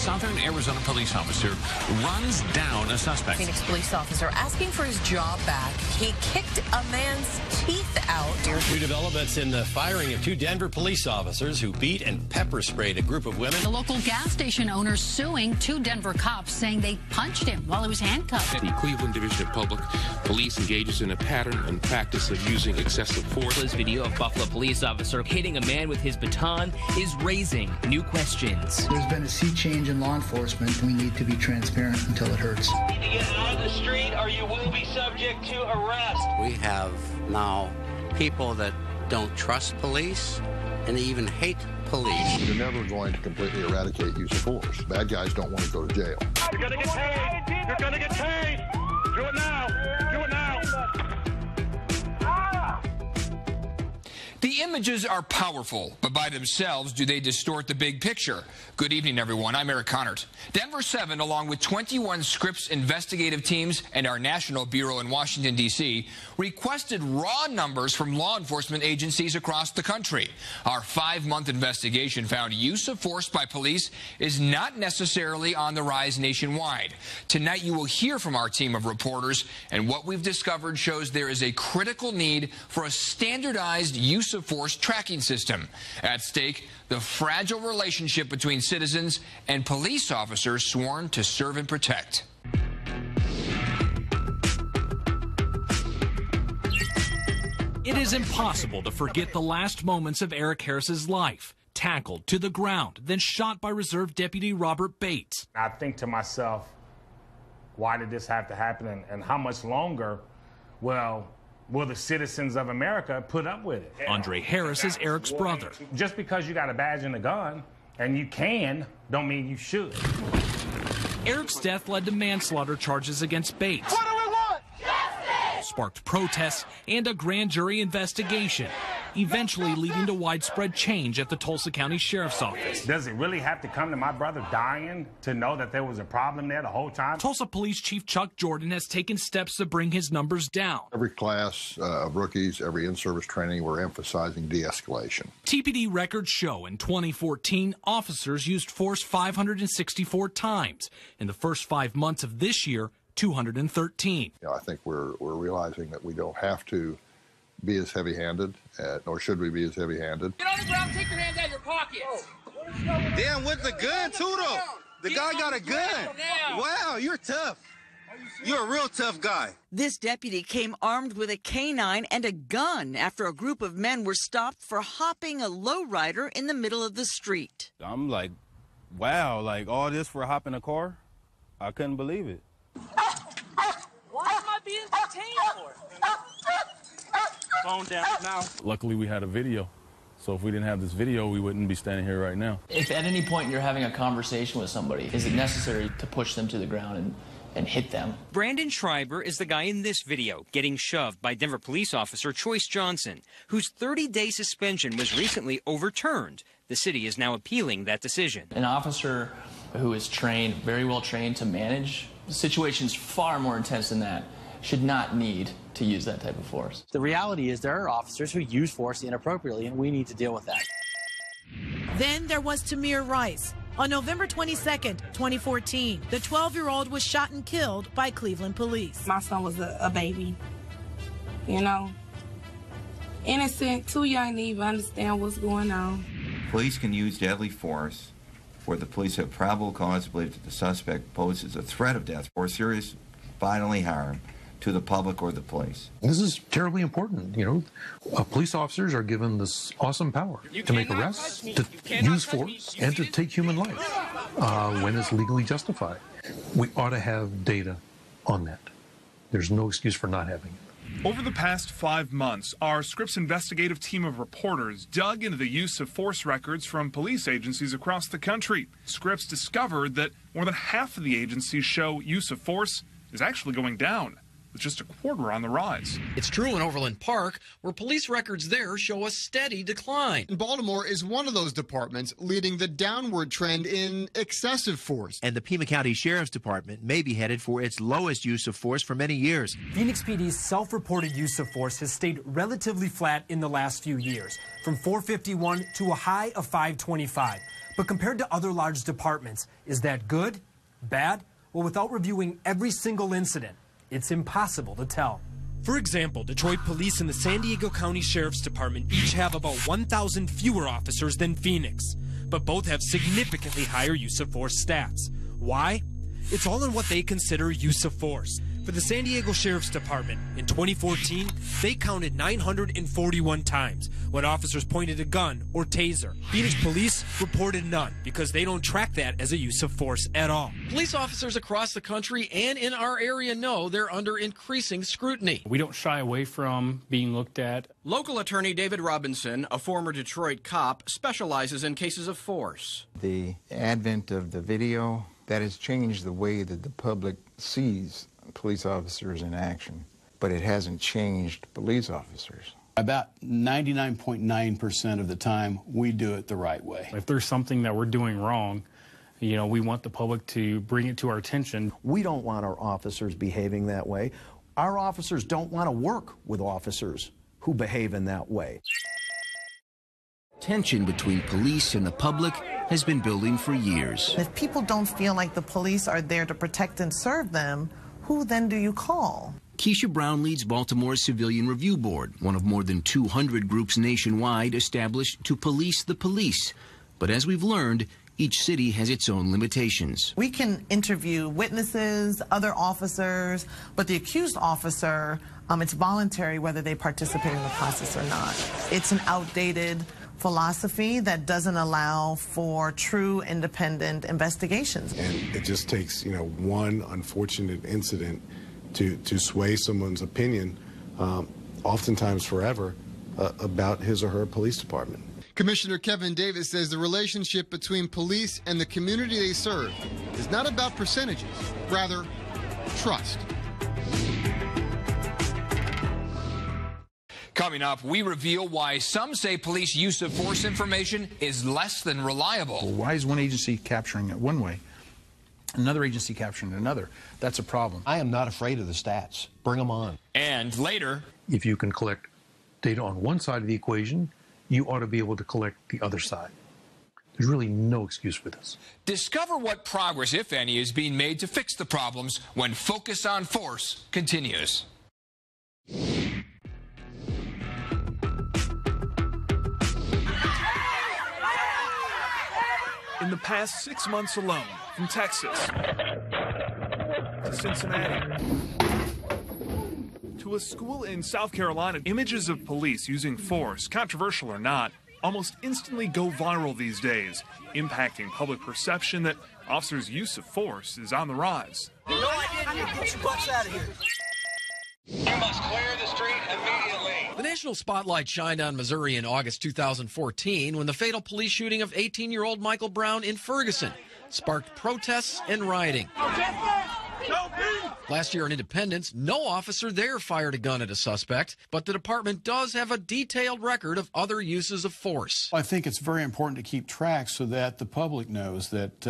Southern Arizona police officer runs down a suspect. Phoenix police officer asking for his job back. He kicked a man's teeth out. New developments in the firing of 2 Denver police officers who beat and pepper sprayed a group of women. The local gas station owner suing 2 Denver cops, saying they punched him while he was handcuffed. The Cleveland Division of Public Police engages in a pattern and practice of using excessive force. This video of Buffalo police officer hitting a man with his baton is raising new questions. There's been a sea change in law enforcement. We need to be transparent until it hurts. You need to get out of the street or you will be subject to arrest. We have now people that don't trust police and even hate police. You're never going to completely eradicate use of force. Bad guys don't want to go to jail. You're going to get tased. You're going to get tased. Do it now. Do it now. The images are powerful, but by themselves, do they distort the big picture? Good evening, everyone. I'm Eric Connert. Denver 7, along with 21 Scripps investigative teams and our national bureau in Washington, D.C., requested raw numbers from law enforcement agencies across the country. Our 5-month investigation found use of force by police is not necessarily on the rise nationwide. Tonight, you will hear from our team of reporters, and what we've discovered shows there is a critical need for a standardized use of force tracking system. At stake, the fragile relationship between citizens and police officers sworn to serve and protect. It is impossible to forget the last moments of Eric Harris's life. Tackled to the ground, then shot by Reserve Deputy Robert Bates. I think to myself, why did this have to happen, and how much longer will the citizens of America put up with it? Andre Harris is Eric's brother. Just because you got a badge and a gun, and you can, don't mean you should. Eric's death led to manslaughter charges against Bates. What do we want? Justice! Sparked protests and a grand jury investigation, eventually leading to widespread change at the Tulsa County Sheriff's Office. Does it really have to come to my brother dying to know that there was a problem there the whole time? Tulsa Police Chief Chuck Jordan has taken steps to bring his numbers down. Every class of rookies, every in-service training, we're emphasizing de-escalation. TPD records show in 2014, officers used force 564 times. In the first 5 months of this year, 213. I think we're realizing that we don't have to be as heavy-handed, nor should we be as heavy-handed. Get on the ground, take your hands out of your pockets. Damn, with the gun, too, though. The guy got a gun. Wow, you're tough. You're a real tough guy. This deputy came armed with a canine and a gun after a group of men were stopped for hopping a lowrider in the middle of the street. I'm like, wow, like all this for hopping a car? I couldn't believe it. Why am I being detained for? Phone down now. Luckily, we had a video. So if we didn't have this video, we wouldn't be standing here right now. If at any point you're having a conversation with somebody, is it necessary to push them to the ground and hit them? Brandon Schreiber is the guy in this video getting shoved by Denver police officer Choice Johnson, whose 30-day suspension was recently overturned. The city is now appealing that decision. An officer who is trained, very well trained to manage situations far more intense than that, should not need to use that type of force. The reality is there are officers who use force inappropriately, and we need to deal with that. Then there was Tamir Rice. On November 22nd, 2014, the 12-year-old was shot and killed by Cleveland police. My son was a baby, you know, innocent, too young to even understand what's going on. Police can use deadly force where the police have probable cause to believe that the suspect poses a threat of death or serious bodily harm to the public or the police. This is terribly important. You know, police officers are given this awesome power to make arrests, to use force, and to take human life when it's legally justified. We ought to have data on that. There's no excuse for not having it. Over the past 5 months, our Scripps investigative team of reporters dug into the use of force records from police agencies across the country. Scripps discovered that more than half of the agencies show use of force is actually going down. with just a quarter on the rise. It's true in Overland Park, where police records there show a steady decline. Baltimore is one of those departments leading the downward trend in excessive force. And the Pima County Sheriff's Department may be headed for its lowest use of force for many years. Phoenix PD's self-reported use of force has stayed relatively flat in the last few years, from 451 to a high of 525. But compared to other large departments, is that good? Bad? Well, without reviewing every single incident, it's impossible to tell. For example, Detroit Police and the San Diego County Sheriff's Department each have about 1,000 fewer officers than Phoenix, but both have significantly higher use of force stats. Why? It's all in what they consider use of force. For the San Diego Sheriff's Department, in 2014, they counted 941 times when officers pointed a gun or taser. Phoenix Police reported none because they don't track that as a use of force at all. Police officers across the country and in our area know they're under increasing scrutiny. We don't shy away from being looked at. Local attorney David Robinson, a former Detroit cop, specializes in cases of force. The advent of the video, that has changed the way that the public sees police officers in action, but it hasn't changed police officers. About 99.9% of the time, we do it the right way. If there's something that we're doing wrong, we want the public to bring it to our attention. We don't want our officers behaving that way. Our officers don't want to work with officers who behave in that way. Tension between police and the public has been building for years. If people don't feel like the police are there to protect and serve them, who then do you call? Keisha Brown leads Baltimore's Civilian Review Board, one of more than 200 groups nationwide established to police the police. But as we've learned, each city has its own limitations. We can interview witnesses, other officers, but the accused officer, it's voluntary whether they participate in the process or not. It's an outdated philosophy that doesn't allow for true independent investigations. And it just takes, one unfortunate incident to sway someone's opinion, oftentimes forever, about his or her police department. Commissioner Kevin Davis says the relationship between police and the community they serve is not about percentages, rather, trust. Coming up, we reveal why some say police use of force information is less than reliable. Well, why is one agency capturing it one way, another agency capturing it another? That's a problem. I am not afraid of the stats. Bring them on. And later, if you can collect data on one side of the equation, you ought to be able to collect the other side. There's really no excuse for this. Discover what progress, if any, is being made to fix the problems when Focus on Force continues. In the past 6 months alone, from Texas to Cincinnati to a school in South Carolina, images of police using force, controversial or not, almost instantly go viral these days, impacting public perception that officers' use of force is on the rise. No, I didn't. Get your butts out of here. You must clear the street immediately. The national spotlight shined on Missouri in August 2014 when the fatal police shooting of 18-year-old Michael Brown in Ferguson sparked protests and rioting. Last year in Independence, no officer there fired a gun at a suspect, but the department does have a detailed record of other uses of force. I think it's very important to keep track so that the public knows that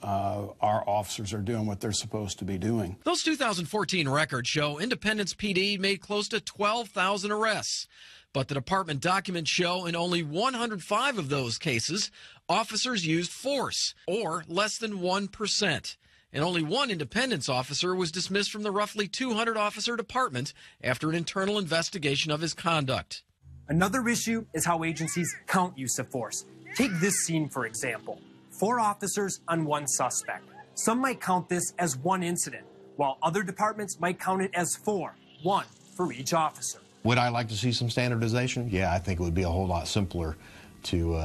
our officers are doing what they're supposed to be doing. Those 2014 records show Independence PD made close to 12,000 arrests. But the department documents show in only 105 of those cases, officers used force, or less than 1%. And only one Independence officer was dismissed from the roughly 200-officer department after an internal investigation of his conduct. Another issue is how agencies count use of force. Take this scene, for example. 4 officers on 1 suspect. Some might count this as 1 incident, while other departments might count it as 4, 1 for each officer. Would I like to see some standardization? Yeah, I think it would be a whole lot simpler to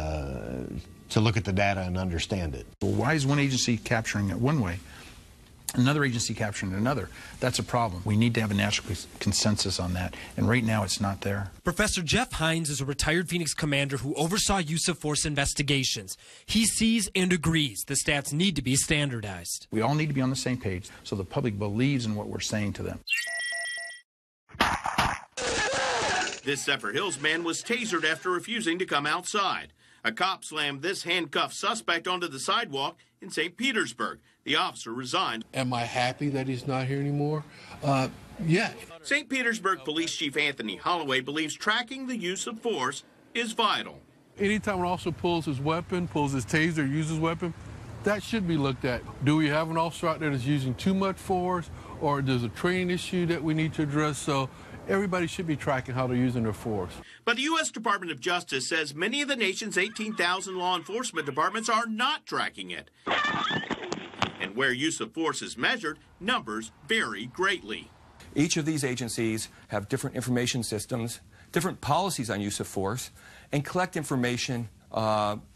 look at the data and understand it. Well, why is one agency capturing it one way, another agency capturing it another? That's a problem. We need to have a national consensus on that, and right now it's not there. Professor Jeff Hines is a retired Phoenix commander who oversaw use of force investigations. He sees and agrees the stats need to be standardized. We all need to be on the same page so the public believes in what we're saying to them. This Zephyr Hills man was tasered after refusing to come outside. A cop slammed this handcuffed suspect onto the sidewalk in St. Petersburg. The officer resigned. Am I happy that he's not here anymore? Yeah. St. Petersburg Police Chief Anthony Holloway believes tracking the use of force is vital. Anytime an officer pulls his weapon, pulls his taser, uses weapon, that should be looked at. Do we have an officer out there that's using too much force, or there's a training issue that we need to address? So everybody should be tracking how they're using their force. But the U.S. Department of Justice says many of the nation's 18,000 law enforcement departments are not tracking it. And where use of force is measured, numbers vary greatly. Each of these agencies have different information systems, different policies on use of force, and collect information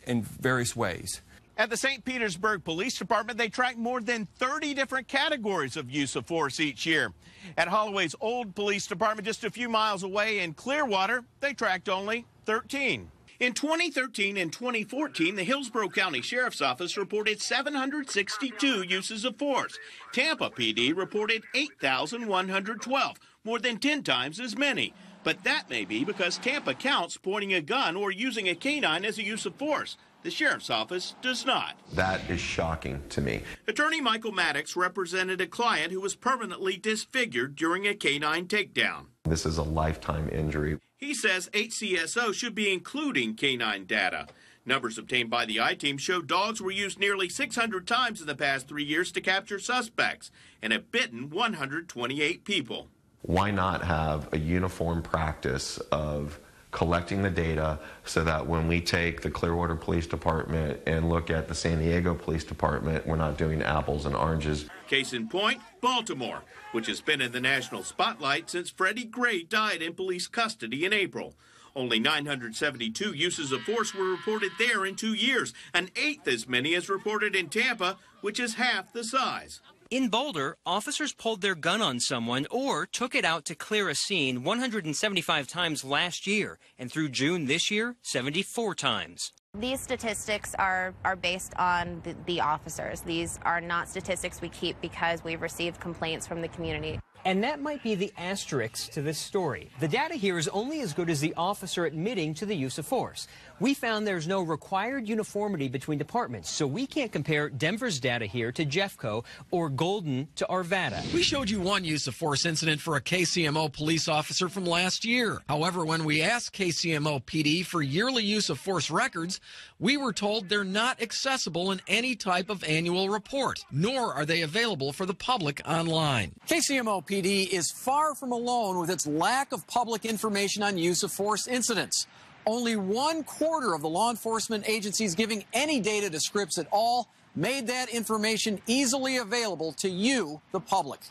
in various ways. At the St. Petersburg Police Department, they track more than 30 different categories of use of force each year. At Holloway's old police department just a few miles away in Clearwater, they tracked only 13. In 2013 and 2014, the Hillsborough County Sheriff's Office reported 762 uses of force. Tampa PD reported 8,112, more than 10 times as many. But that may be because Tampa counts pointing a gun or using a canine as a use of force. The Sheriff's Office does not. That is shocking to me. Attorney Michael Maddox represented a client who was permanently disfigured during a canine takedown. This is a lifetime injury. He says HCSO should be including canine data. Numbers obtained by the I-Team show dogs were used nearly 600 times in the past 3 years to capture suspects and have bitten 128 people. Why not have a uniform practice of collecting the data so that when we take the Clearwater Police Department and look at the San Diego Police Department, we're not doing apples and oranges. Case in point, Baltimore, which has been in the national spotlight since Freddie Gray died in police custody in April. Only 972 uses of force were reported there in 2 years, an eighth as many as reported in Tampa, which is half the size. In Boulder, officers pulled their gun on someone or took it out to clear a scene 175 times last year, and through June this year, 74 times. These statistics are based on the officers. These are not statistics we keep because we've received complaints from the community. And that might be the asterisk to this story. The data here is only as good as the officer admitting to the use of force. We found there's no required uniformity between departments, so we can't compare Denver's data here to Jeffco or Golden to Arvada. We showed you one use of force incident for a KCMO police officer from last year. However, when we asked KCMO PD for yearly use of force records, we were told they're not accessible in any type of annual report, nor are they available for the public online. KCMO PD is far from alone with its lack of public information on use of force incidents. Only 1/4 of the law enforcement agencies giving any data to Scripps at all made that information easily available to you, the public.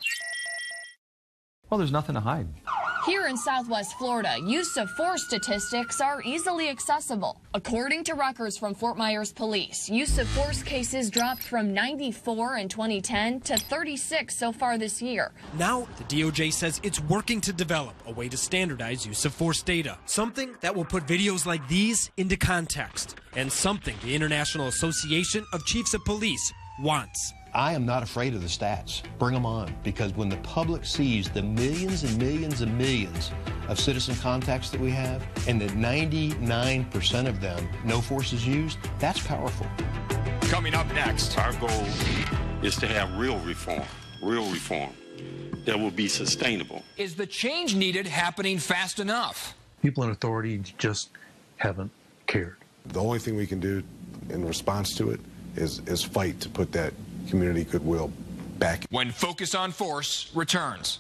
Well, there's nothing to hide. Here in Southwest Florida, use of force statistics are easily accessible. According to records from Fort Myers Police, use of force cases dropped from 94 in 2010 to 36 so far this year. Now, the DOJ says it's working to develop a way to standardize use of force data, something that will put videos like these into context, and something the International Association of Chiefs of Police wants. I am not afraid of the stats. Bring them on, because when the public sees the millions and millions and millions of citizen contacts that we have, and that 99% of them no force is used, that's powerful. Coming up next. Our goal is to have real reform that will be sustainable. Is the change needed happening fast enough? People in authority just haven't cared. The only thing we can do in response to it is fight to put that community goodwill back. When Focus on Force returns.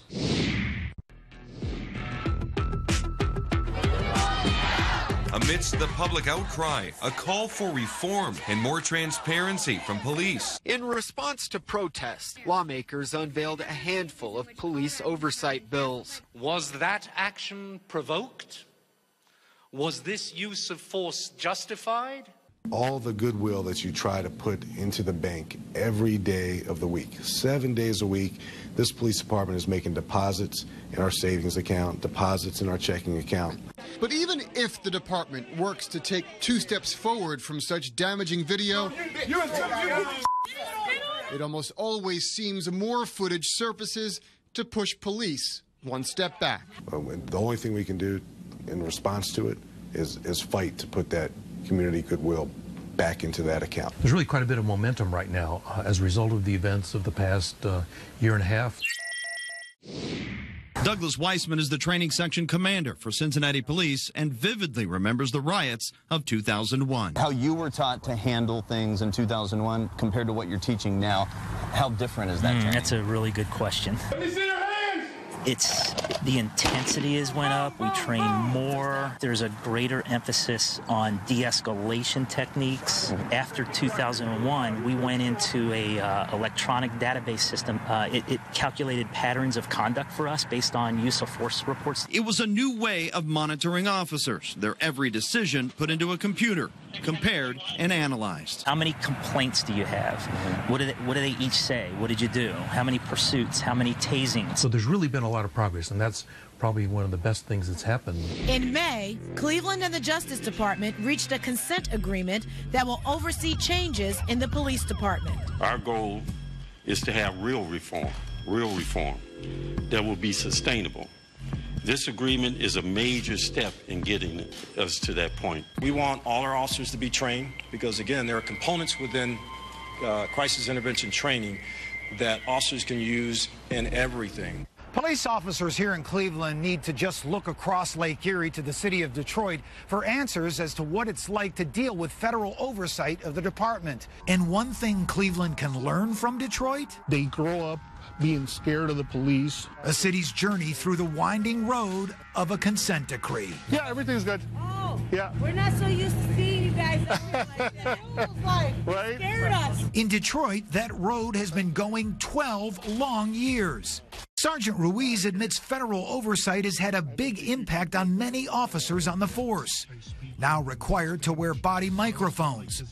Amidst the public outcry, a call for reform and more transparency from police. In response to protests, lawmakers unveiled a handful of police oversight bills. Was that action provoked? Was this use of force justified? All the goodwill that you try to put into the bank every day of the week, 7 days a week, this police department is making deposits in our savings account, deposits in our checking account. But even if the department works to take 2 steps forward from such damaging video, it almost always seems more footage surfaces to push police 1 step back. The only thing we can do in response to it is fight to put that community goodwill back into that account. There's really quite a bit of momentum right now as a result of the events of the past year and a half. Douglas Weissman is the training section commander for Cincinnati Police and vividly remembers the riots of 2001. How you were taught to handle things in 2001 compared to what you're teaching now, how different is that? That's a really good question. Let me see your hands! It's the intensity has went up. We train more. There's a greater emphasis on de-escalation techniques. After 2001, we went into a electronic database system. It calculated patterns of conduct for us based on use of force reports. It was a new way of monitoring officers. Their every decision put into a computer, compared and analyzed. How many complaints do you have? What do they each say? What did you do? How many pursuits? How many tasings? So there's really been a lot of progress, and that's probably one of the best things that's happened. In May, Cleveland and the Justice Department reached a consent agreement that will oversee changes in the police department. Our goal is to have real reform that will be sustainable. This agreement is a major step in getting us to that point. We want all our officers to be trained because, again, there are components within crisis intervention training that officers can use in everything. Police officers here in Cleveland need to just look across Lake Erie to the city of Detroit for answers as to what it's like to deal with federal oversight of the department. And one thing Cleveland can learn from Detroit? They grow up being scared of the police. A city's journey through the winding road of a consent decree. Yeah, everything's good. Oh, yeah. We're not so used to seeing you guys like that. It was like, right? Scared us. In Detroit, that road has been going 12 long years. Sergeant Ruiz admits federal oversight has had a big impact on many officers on the force, now required to wear body microphones.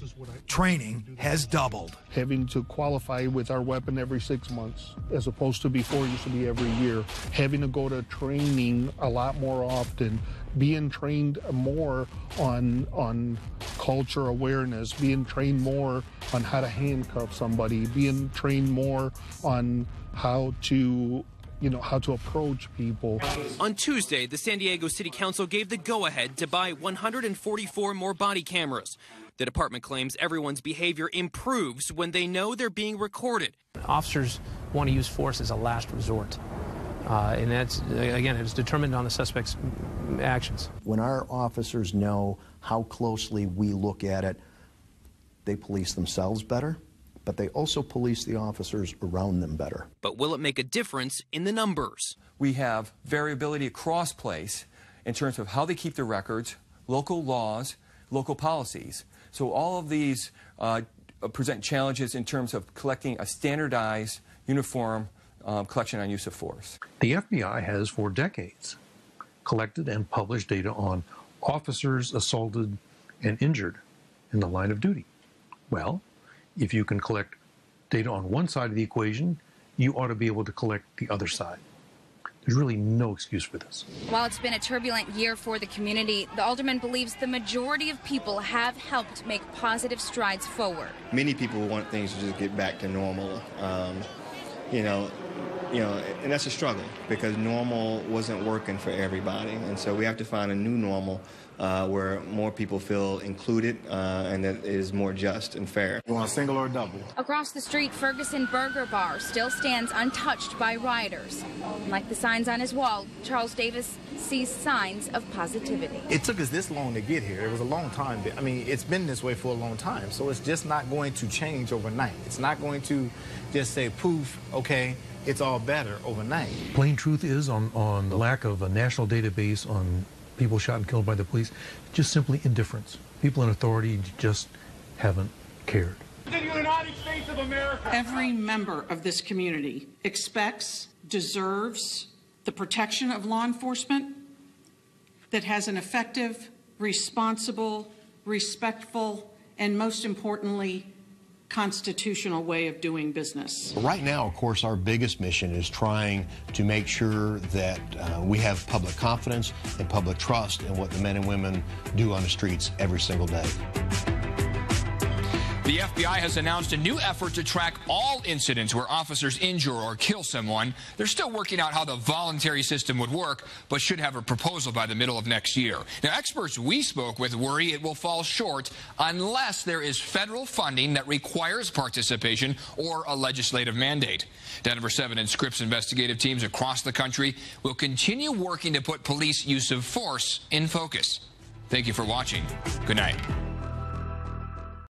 Training has doubled. Having to qualify with our weapon every 6 months, as opposed to before it used to be every year. Having to go to training a lot more often, being trained more on culture awareness, being trained more on how to handcuff somebody, being trained more on how to approach people. On Tuesday, the San Diego City Council gave the go-ahead to buy 144 more body cameras. The department claims everyone's behavior improves when they know they're being recorded. Officers want to use force as a last resort. And that's, again, it's determined on the suspect's actions. When our officers know how closely we look at it, they police themselves better, but they also police the officers around them better. But will it make a difference in the numbers? We have variability across place in terms of how they keep their records, local laws, local policies. So all of these present challenges in terms of collecting a standardized, uniform collection on use of force. The FBI has for decades collected and published data on officers assaulted and injured in the line of duty. Well, if you can collect data on one side of the equation, you ought to be able to collect the other side. There's really no excuse for this. While it's been a turbulent year for the community, the alderman believes the majority of people have helped make positive strides forward. Many people want things to just get back to normal, and that's a struggle because normal wasn't working for everybody, and so we have to find a new normal where more people feel included and that it is more just and fair. You want a single or a double? Across the street, Ferguson Burger Bar still stands untouched by rioters. Like the signs on his wall, Charles Davis sees signs of positivity. It took us this long to get here. It was a long time. I mean, it's been this way for a long time, so it's just not going to change overnight. It's not going to just say, poof, okay, it's all better overnight. Plain truth is on the lack of a national database on people shot and killed by the police, just simply indifference. People in authority just haven't cared. The United States of America. Every member of this community expects, deserves the protection of law enforcement that has an effective, responsible, respectful, and most importantly, constitutional way of doing business. Right now, of course, our biggest mission is trying to make sure that we have public confidence and public trust in what the men and women do on the streets every single day. The FBI has announced a new effort to track all incidents where officers injure or kill someone. They're still working out how the voluntary system would work, but should have a proposal by the middle of next year. Now, experts we spoke with worry it will fall short unless there is federal funding that requires participation or a legislative mandate. Denver 7 and Scripps investigative teams across the country will continue working to put police use of force in focus. Thank you for watching. Good night.